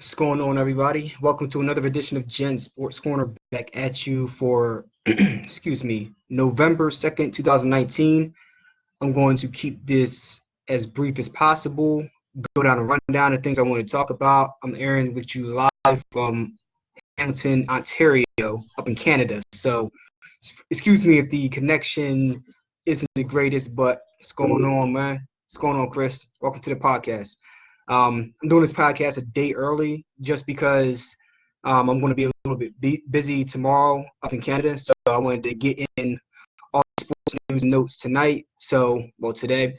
What's going on, everybody? Welcome to another edition of Gen Sports Corner. Back at you for, excuse me, November 2nd, 2019. I'm going to keep this as brief as possible. Go down a rundown of things I want to talk about. I'm airing with you live from Hamilton, Ontario, up in Canada. So, excuse me if the connection isn't the greatest, but what's going on, man? What's going on, Chris? Welcome to the podcast. I'm doing this podcast a day early just because I'm going to be a little bit busy tomorrow up in Canada. So I wanted to get in all the sports news and notes tonight. Today.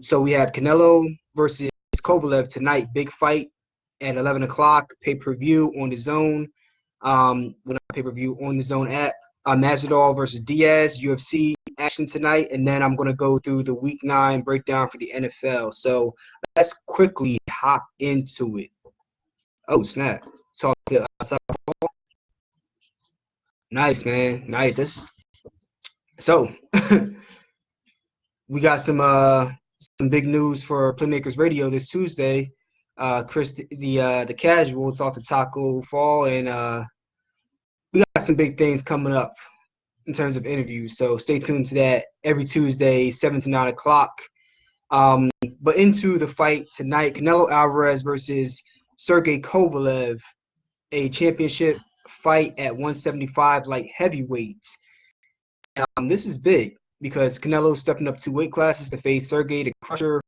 So we have Canelo versus Kovalev tonight. Big fight at 11 o'clock. Pay-per-view on the Zone. Not pay-per-view on the Zone app. Masvidal versus Diaz. UFC action tonight. And then I'm going to go through the Week 9 breakdown for the NFL. So let's quickly hop into it. Oh, snap. Talk to outside ball. Nice, man. Nice. So we got some big news for Playmakers Radio this Tuesday. Chris, the casual, talked to Taco Fall, and we got some big things coming up in terms of interviews. So stay tuned to that every Tuesday, 7 to 9 o'clock. But into the fight tonight, Canelo Alvarez versus Sergey Kovalev, a championship fight at 175 light heavyweights. This is big because Canelo's stepping up 2 weight classes to face Sergey the Crusher.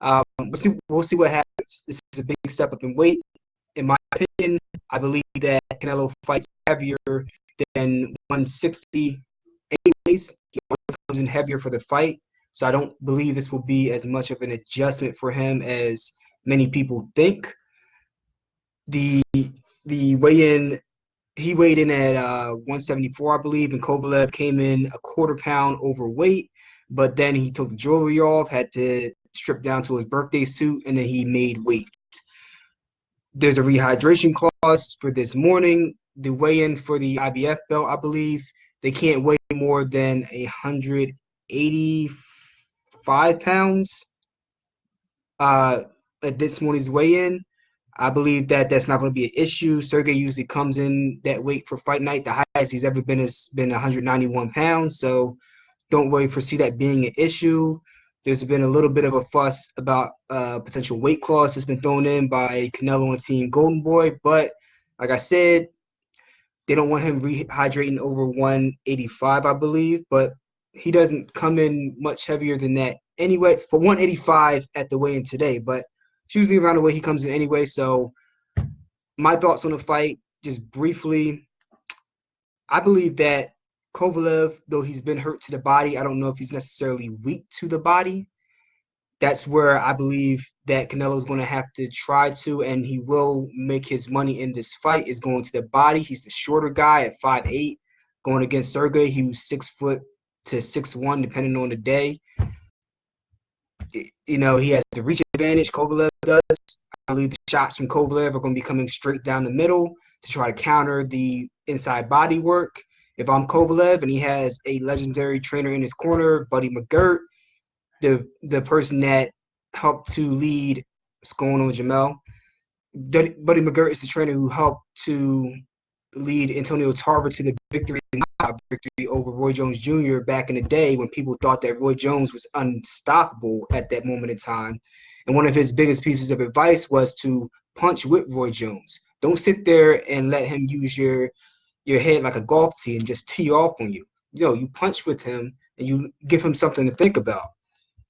We'll see what happens. This is a big step up in weight. In my opinion, I believe that Canelo fights heavier than 160 anyways. He always comes in heavier for the fight. So I don't believe this will be as much of an adjustment for him as many people think. The weigh-in, he weighed in at 174, I believe, and Kovalev came in a quarter pound overweight. But then he took the jewelry off, had to strip down to his birthday suit, and then he made weight. There's a rehydration clause for this morning. The weigh-in for the IBF belt, I believe, they can't weigh more than 185 pounds at this morning's weigh-in. I believe that that's not going to be an issue. Sergey usually comes in that weight for fight night. The highest he's ever been has been 191 pounds, so don't really foresee that being an issue. There's been a little bit of a fuss about potential weight clause that's been thrown in by Canelo and Team Golden Boy, but like I said, they don't want him rehydrating over 185, I believe, but he doesn't come in much heavier than that anyway. But 185 at the weigh-in today, but it's usually around the way he comes in anyway. So my thoughts on the fight, just briefly, I believe that Kovalev, though he's been hurt to the body, I don't know if he's necessarily weak to the body. That's where I believe that Canelo is going to have to try to, and he will make his money in this fight, is going to the body. He's the shorter guy at 5'8", going against Sergey, who's 6 foot to 6'1", depending on the day. You know, he has the reach advantage, Kovalev does. I believe the shots from Kovalev are going to be coming straight down the middle to try to counter the inside body work. If I'm Kovalev and he has a legendary trainer in his corner, Buddy McGirt, the person that helped to lead, what's going on with Jamel? Buddy McGirt is the trainer who helped to lead Antonio Tarver to the victory over Roy Jones Jr. back in the day when people thought that Roy Jones was unstoppable at that moment in time. And one of his biggest pieces of advice was to punch with Roy Jones. Don't sit there and let him use your head like a golf tee and just tee off on you. You know, you punch with him and you give him something to think about.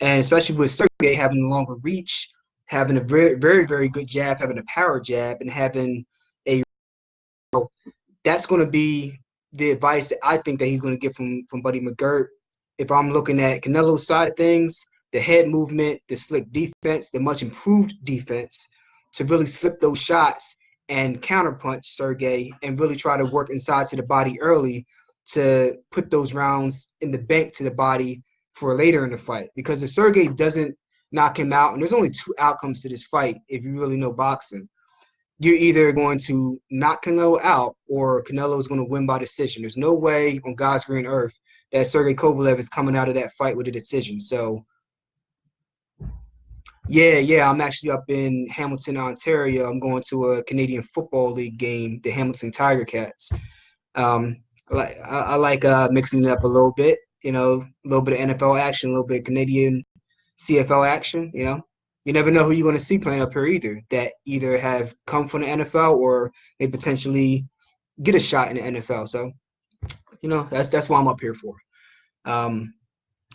And especially with Sergey having a longer reach, having a very, very, very good jab, having a power jab, and having that's going to be the advice that I think that he's going to get from Buddy McGirt. If I'm looking at Canelo's side of things, the head movement, the slick defense, the much improved defense to really slip those shots and counterpunch Sergey and really try to work inside to the body early to put those rounds in the bank to the body for later in the fight. Because if Sergey doesn't knock him out, and there's only 2 outcomes to this fight if you really know boxing, you're either going to knock Canelo out or Canelo is going to win by decision. There's no way on God's green earth that Sergey Kovalev is coming out of that fight with a decision. So Yeah. I'm actually up in Hamilton, Ontario. I'm going to a Canadian Football League game, the Hamilton Tiger Cats. Um, I like mixing it up a little bit, a little bit of NFL action, a little bit of Canadian CFL action. You never know who you're going to see playing up here either. That either have come from the NFL or they potentially get a shot in the NFL. So that's what I'm up here for. Um,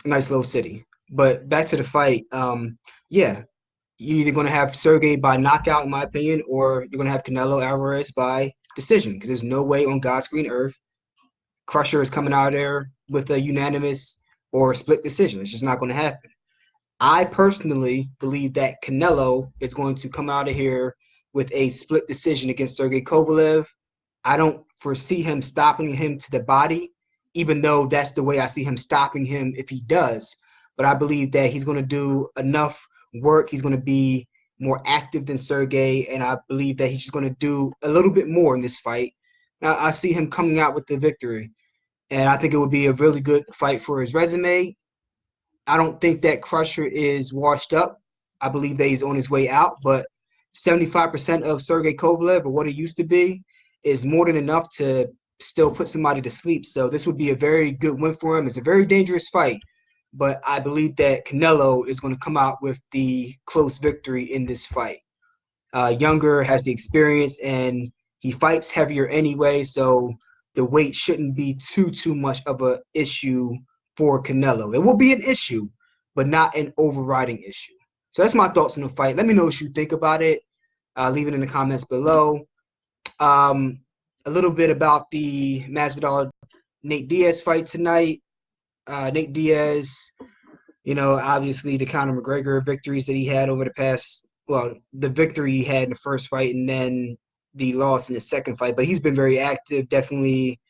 a nice little city. But back to the fight. Yeah, you're either going to have Sergey by knockout, in my opinion, or you're going to have Canelo Alvarez by decision. Because there's no way on God's green earth Crusher is coming out of there with a unanimous or split decision. It's just not going to happen. I personally believe that Canelo is going to come out of here with a split decision against Sergey Kovalev. I don't foresee him stopping him to the body, even though that's the way I see him stopping him if he does. But I believe that he's going to do enough work. He's going to be more active than Sergey, and I believe that he's just going to do a little bit more in this fight. Now, I see him coming out with the victory, and I think it would be a really good fight for his resume. I don't think that Crusher is washed up. I believe that he's on his way out, but 75% of Sergey Kovalev, or what he used to be, is more than enough to still put somebody to sleep. So this would be a very good win for him. It's a very dangerous fight, but I believe that Canelo is going to come out with the close victory in this fight. Younger, has the experience, and he fights heavier anyway, so the weight shouldn't be too much of a issue for Canelo. It will be an issue, but not an overriding issue. So that's my thoughts on the fight. Let me know what you think about it. Leave it in the comments below. Um, a little bit about the Masvidal Nate Diaz fight tonight. Nate Diaz, obviously the Conor McGregor victories that he had over the past, well, the victory he had in the first fight and then the loss in the second fight. But he's been very active, definitely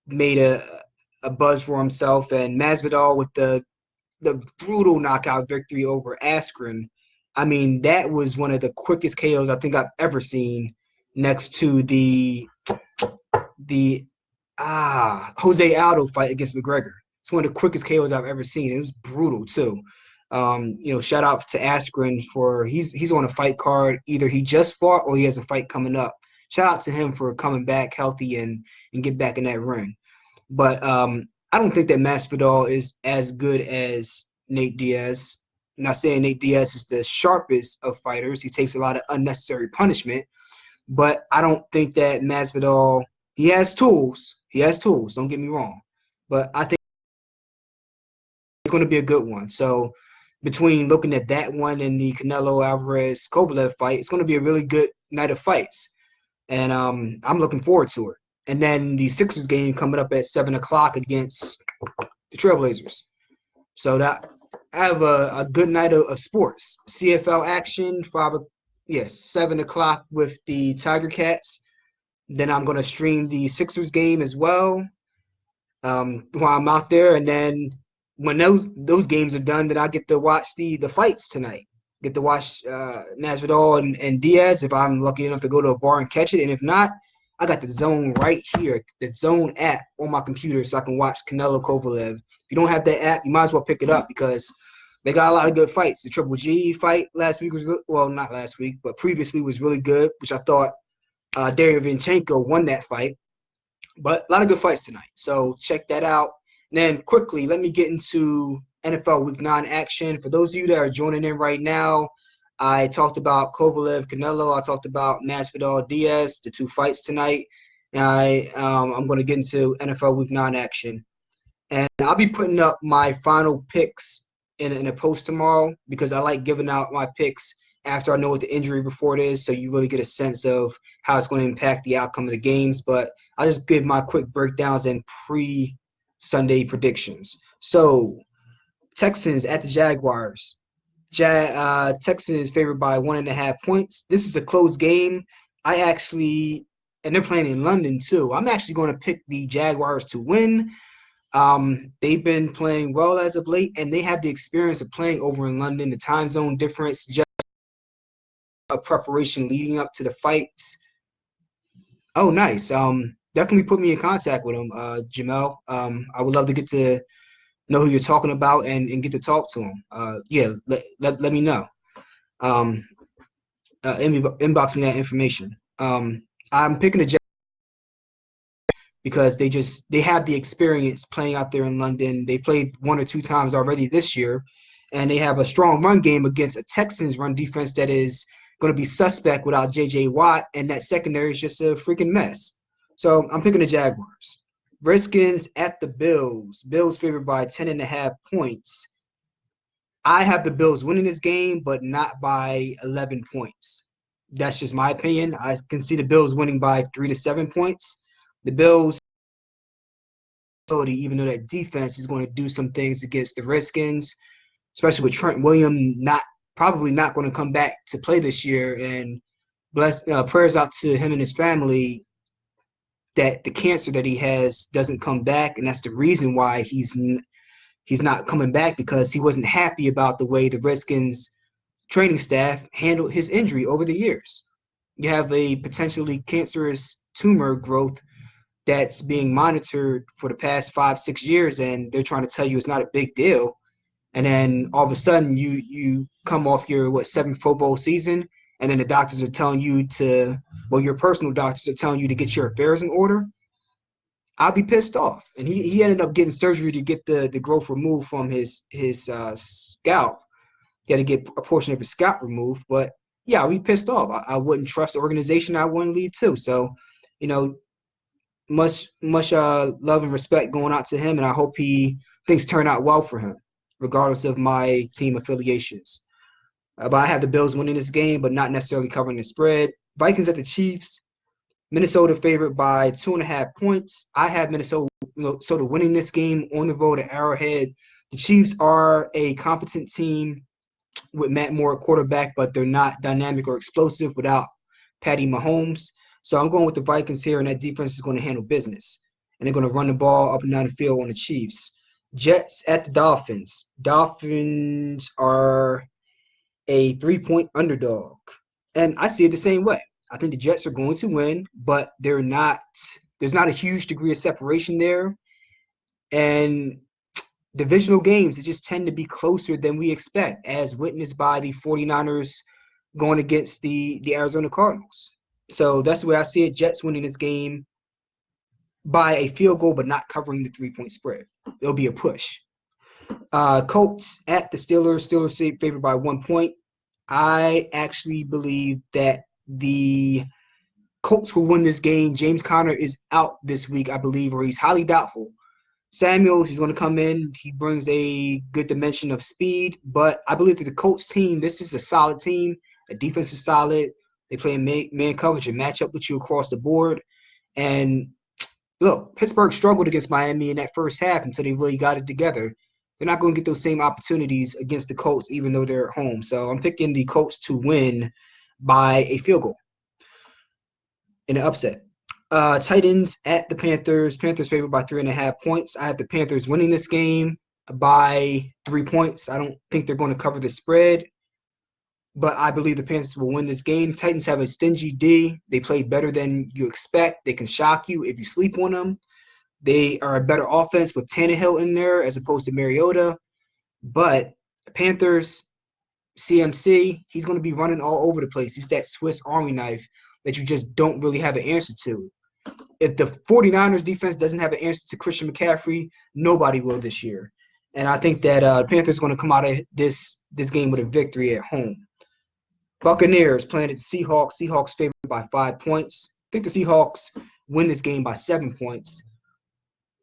made a buzz for himself. And Masvidal with the brutal knockout victory over Askren. I mean, that was one of the quickest KOs I think I've ever seen, next to the Jose Aldo fight against McGregor. It's one of the quickest KOs I've ever seen. It was brutal too. Shout out to Askren for he's on a fight card. Either he just fought or he has a fight coming up. Shout out to him for coming back healthy and get back in that ring. But I don't think that Masvidal is as good as Nate Diaz. I'm not saying Nate Diaz is the sharpest of fighters. He takes a lot of unnecessary punishment, but I don't think that Masvidal, he has tools. He has tools. Don't get me wrong, but I think it's going to be a good one. So between looking at that one and the Canelo Alvarez Kovalev fight, it's going to be a really good night of fights, and I'm looking forward to it. And then the Sixers game coming up at 7 o'clock against the Trailblazers. So that I have a good night of sports. CFL action, 7 o'clock with the Tiger Cats. Then I'm gonna stream the Sixers game as well, while I'm out there. And then when those games are done, then I get to watch the fights tonight. Get to watch Masvidal and Diaz if I'm lucky enough to go to a bar and catch it. And if not, I got the Zone right here, the Zone app on my computer, so I can watch Canelo Kovalev. If you don't have that app, you might as well pick it up because they got a lot of good fights. The Triple G fight last week was well, not last week, but previously was really good, which I thought Derevyanchenko won that fight. But a lot of good fights tonight, so check that out. And then quickly, let me get into NFL Week 9 action. For those of you that are joining in right now, I talked about Kovalev, Canelo. I talked about Masvidal, Diaz, the two fights tonight. And I'm going to get into NFL Week 9 action. And I'll be putting up my final picks in a post tomorrow because I like giving out my picks after I know what the injury report is, so you really get a sense of how it's going to impact the outcome of the games. But I'll just give my quick breakdowns and pre-Sunday predictions. So Texans at the Jaguars. Texans favored by 1.5 points. This is a close game. And they're playing in London too. I'm actually going to pick the Jaguars to win. They've been playing well as of late, and they have the experience of playing over in London. The time zone difference, just a preparation leading up to the fights. Oh, nice. Definitely put me in contact with him, Jamel. I would love to get to know who you're talking about and get to talk to him. Yeah, let me know. Um, inbox me that information. I'm picking the Jets because they have the experience playing out there in London. They played one or two times already this year, and they have a strong run game against a Texans run defense that is going to be suspect without J.J. Watt, and that secondary is just a freaking mess. So I'm picking the Jaguars. Redskins at the Bills. Bills favored by 10.5 points. I have the Bills winning this game, but not by 11 points. That's just my opinion. I can see the Bills winning by 3 to 7 points. The Bills, even though that defense is going to do some things against the Redskins, especially with Trent Williams probably not going to come back to play this year. And prayers out to him and his family that the cancer that he has doesn't come back, and that's the reason why he's not coming back, because he wasn't happy about the way the Redskins training staff handled his injury over the years. You have a potentially cancerous tumor growth that's being monitored for the past 5-6 years, and they're trying to tell you it's not a big deal. And then all of a sudden you come off your seventh Pro Bowl season, and then the doctors are telling you your personal doctors are telling you to get your affairs in order. I'll be pissed off. And he ended up getting surgery to get the growth removed from his scalp. He had to get a portion of his scalp removed. But yeah, I'll be pissed off. I wouldn't trust the organization. I wouldn't leave too. So, you know, much love and respect going out to him, and I hope things turn out well for him, regardless of my team affiliations. But I have the Bills winning this game, but not necessarily covering the spread. Vikings at the Chiefs. Minnesota favored by 2.5 points. I have Minnesota winning this game on the road at Arrowhead. The Chiefs are a competent team with Matt Moore at quarterback, but they're not dynamic or explosive without Patty Mahomes. So I'm going with the Vikings here, and that defense is going to handle business. And they're going to run the ball up and down the field on the Chiefs. Jets at the Dolphins. Dolphins are a 3-point underdog. And I see it the same way. I think the Jets are going to win, but there's not a huge degree of separation there. And divisional games, they just tend to be closer than we expect, as witnessed by the 49ers going against the Arizona Cardinals. So that's the way I see it. Jets winning this game by a field goal, but not covering the 3-point spread. It'll be a push. Colts at the Steelers. Steelers favored by 1 point. I actually believe that the Colts will win this game. James Conner is out this week, I believe, or he's highly doubtful. Samuels, he's going to come in. He brings a good dimension of speed, but I believe that the Colts team, this is a solid team. The defense is solid. They play man coverage and match up with you across the board. And look, Pittsburgh struggled against Miami in that first half until they really got it together. They're not going to get those same opportunities against the Colts, even though they're at home. So I'm picking the Colts to win by a field goal in an upset. Titans at the Panthers. Panthers favored by 3.5 points. I have the Panthers winning this game by 3 points. I don't think they're going to cover the spread, but I believe the Panthers will win this game. Titans have a stingy D. They play better than you expect. They can shock you if you sleep on them. They are a better offense with Tannehill in there as opposed to Mariota. But Panthers, CMC, he's going to be running all over the place. He's that Swiss Army knife that you just don't really have an answer to. If the 49ers defense doesn't have an answer to Christian McCaffrey, nobody will this year. And I think that Panthers going to come out of this game with a victory at home. Buccaneers playing at the Seahawks. Seahawks favored by 5 points. I think the Seahawks win this game by 7 points.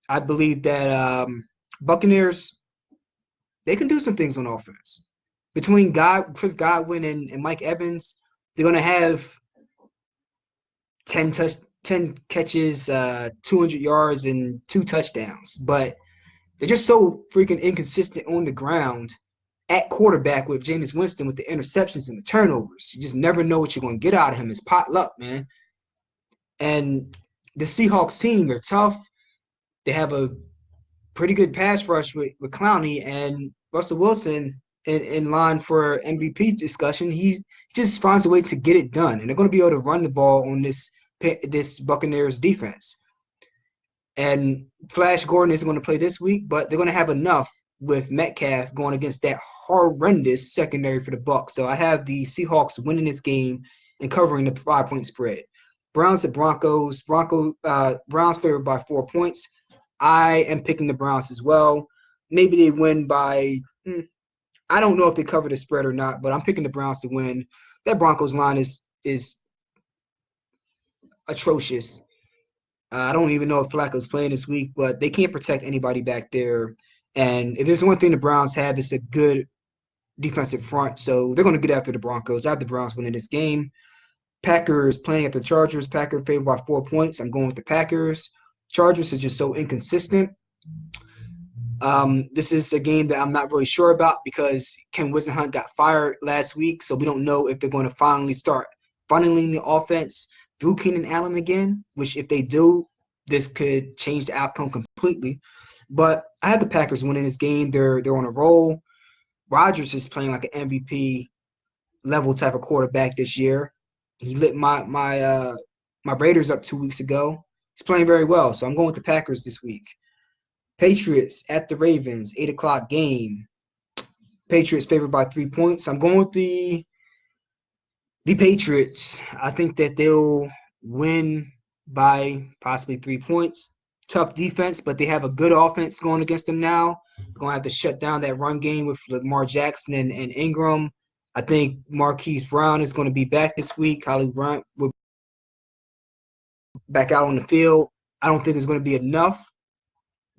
I believe that Buccaneers, they can do some things on offense. Between Chris Godwin and Mike Evans, they're going to have 10 catches, 200 yards, and 2 touchdowns. But they're just so freaking inconsistent on the ground at quarterback with Jameis Winston with the interceptions and the turnovers. You just never know what you're going to get out of him. It's pot luck, man. And the Seahawks team, they're tough. They have a pretty good pass rush with Clowney, and Russell Wilson in line for MVP discussion. He just finds a way to get it done, and they're going to be able to run the ball on this Buccaneers defense. And Flash Gordon isn't going to play this week, but they're going to have enough with Metcalf going against that horrendous secondary for the Bucs. So I have the Seahawks winning this game and covering the 5-point spread. Browns at Broncos. Browns favored by 4 points. I am picking the Browns as well. Maybe they win by I don't know if they cover the spread or not, but I'm picking the Browns to win. That Broncos line is atrocious. I don't even know if Flacco's playing this week, but they can't protect anybody back there. And if there's one thing the Browns have, it's a good defensive front. So they're going to get after the Broncos. I have the Browns winning this game. Packers playing at the Chargers. Packers favored by 4 points. I'm going with the Packers. Chargers are just so inconsistent. This is a game that I'm not really sure about because Ken Wisenhunt got fired last week, so we don't know if they're going to finally start funneling the offense through Keenan Allen again, which if they do, this could change the outcome completely. But I have the Packers winning this game. They're on a roll. Rodgers is playing like an MVP level type of quarterback this year. He lit my Raiders up 2 weeks ago. He's playing very well, so I'm going with the Packers this week. Patriots at the Ravens, 8 o'clock game. Patriots favored by 3 points. I'm going with the Patriots. I think that they'll win by possibly 3 points. Tough defense, but they have a good offense going against them now. They're going to have to shut down that run game with Lamar Jackson and Ingram. I think Marquise Brown is going to be back this week. Holly Bryant will be back out on the field. I don't think it's going to be enough,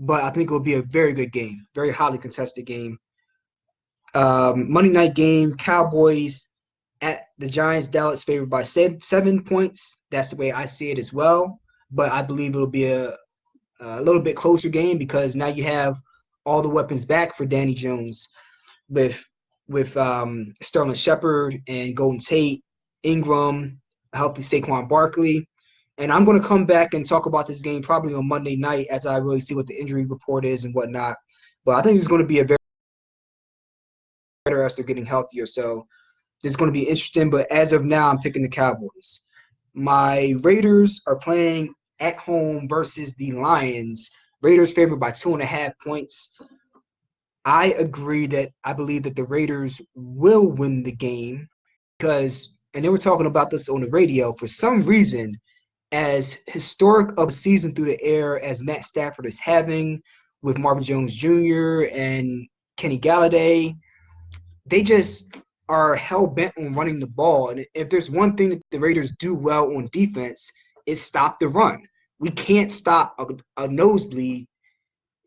but I think it will be a very good game, very highly contested game. Monday night game, Cowboys at the Giants. Dallas favored by 7 points. That's the way I see it as well. But I believe it'll be a little bit closer game because now you have all the weapons back for Danny Jones with Sterling Shepard and Golden Tate, Ingram, a healthy Saquon Barkley. And I'm going to come back and talk about this game probably on Monday night as I really see what the injury report is and whatnot. But I think it's going to be a very better as they're getting healthier. So it's going to be interesting. But as of now, I'm picking the Cowboys. My Raiders are playing at home versus the Lions. Raiders favored by 2.5 points. I agree that I believe that the Raiders will win the game because, and they were talking about this on the radio, for some reason, as historic of a season through the air as Matt Stafford is having with Marvin Jones Jr. and Kenny Galladay, they just are hell-bent on running the ball. And if there's one thing that the Raiders do well on defense, it's stop the run. We can't stop a nosebleed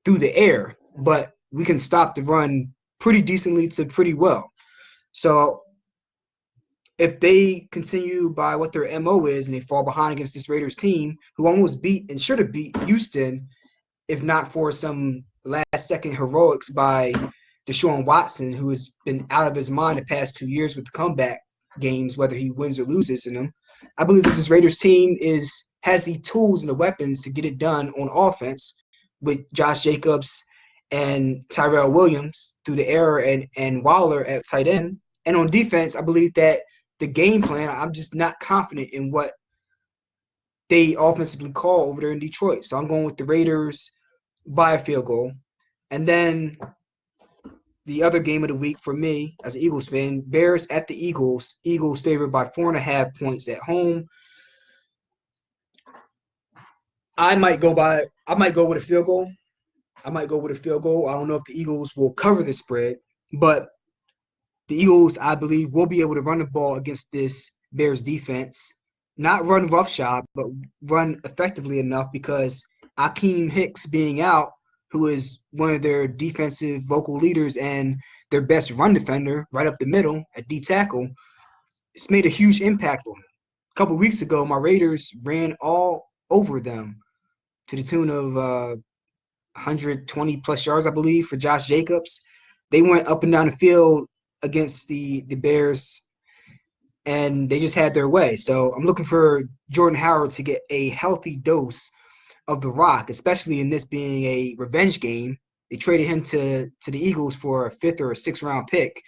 through the air, but we can stop the run pretty decently to pretty well. So if they continue by what their MO is and they fall behind against this Raiders team, who almost beat and should have beat Houston, if not for some last-second heroics by Deshaun Watson, who has been out of his mind the past 2 years with the comeback games, whether he wins or loses in them, I believe that this Raiders team has the tools and the weapons to get it done on offense with Josh Jacobs and Tyrell Williams through the air and Waller at tight end. And on defense, I believe that the game plan, I'm just not confident in what they offensively call over there in Detroit. So I'm going with the Raiders by a field goal. And then the other game of the week for me as an Eagles fan, Bears at the Eagles. Eagles favored by 4.5 points at home. I might go with a field goal. I don't know if the Eagles will cover the spread, but the Eagles, I believe, will be able to run the ball against this Bears defense. Not run roughshod, but run effectively enough because Akeem Hicks being out, who is one of their defensive vocal leaders and their best run defender right up the middle at D tackle, it's made a huge impact on them. A couple of weeks ago, my Raiders ran all over them to the tune of 120 plus yards, I believe, for Josh Jacobs. They went up and down the field against the Bears, and they just had their way. So I'm looking for Jordan Howard to get a healthy dose of the rock, especially in this being a revenge game. They traded him to the Eagles for a 5th or a 6th round pick. It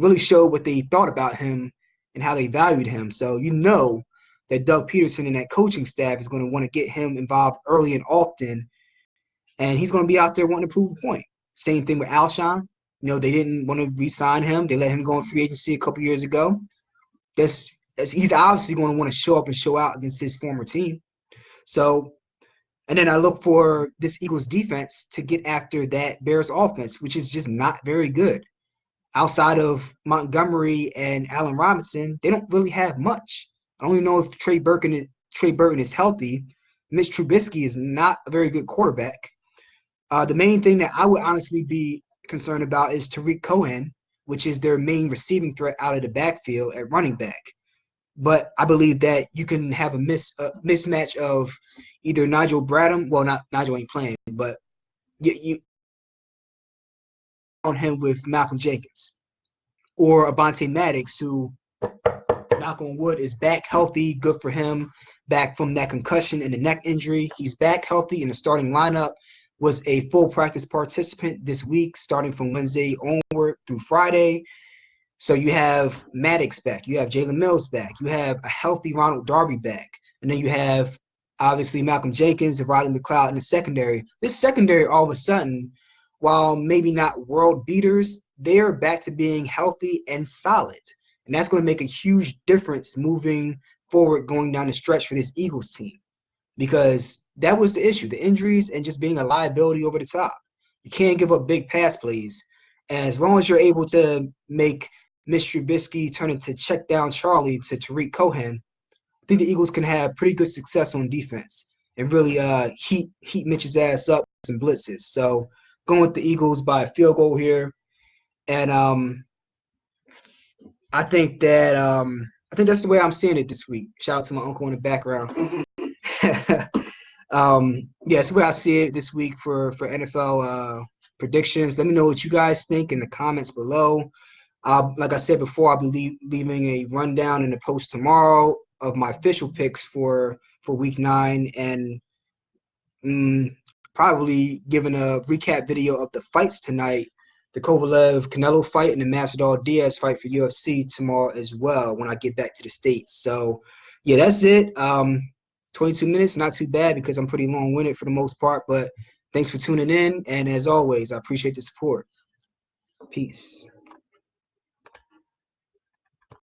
really showed what they thought about him and how they valued him. So you know that Doug Peterson and that coaching staff is going to want to get him involved early and often, and he's going to be out there wanting to prove a point. Same thing with Alshon. They didn't want to re-sign him. They let him go in free agency a couple years ago. He's obviously going to want to show up and show out against his former team. So, and then I look for this Eagles defense to get after that Bears offense, which is just not very good. Outside of Montgomery and Allen Robinson, they don't really have much. I don't even know if Trey Burton is healthy. Mitch Trubisky is not a very good quarterback. The main thing that I would honestly be concerned about is Tariq Cohen, which is their main receiving threat out of the backfield at running back. But I believe that you can have a mismatch of either Nigel Bradham. Well, not Nigel ain't playing, but you on him with Malcolm Jenkins or Avonte Maddox, who, knock on wood, is back healthy. Good for him. Back from that concussion and the neck injury. He's back healthy in the starting lineup. Was a full practice participant this week, starting from Wednesday onward through Friday. So you have Maddox back. You have Jalen Mills back. You have a healthy Ronald Darby back. And then you have, obviously, Malcolm Jenkins and Rodney McLeod in the secondary. This secondary, all of a sudden, while maybe not world beaters, they're back to being healthy and solid. And that's going to make a huge difference moving forward, going down the stretch for this Eagles team. Because that was the issue, the injuries and just being a liability over the top. You can't give up big pass plays. And as long as you're able to make Mitch Trubisky turn into check down Charlie to Tariq Cohen, I think the Eagles can have pretty good success on defense and really heat Mitch's ass up with some blitzes. So going with the Eagles by a field goal here. And I think that's the way I'm seeing it this week. Shout out to my uncle in the background. It's the way I see it this week for NFL predictions. Let me know what you guys think in the comments below. Like I said before, I'll be leaving a rundown in the post tomorrow of my official picks for week 9 and probably giving a recap video of the fights tonight, the Kovalev Canelo fight and the Masvidal Diaz fight for UFC tomorrow as well when I get back to the States. So yeah, that's it. 22 minutes, not too bad because I'm pretty long-winded for the most part, but thanks for tuning in. And as always, I appreciate the support. Peace.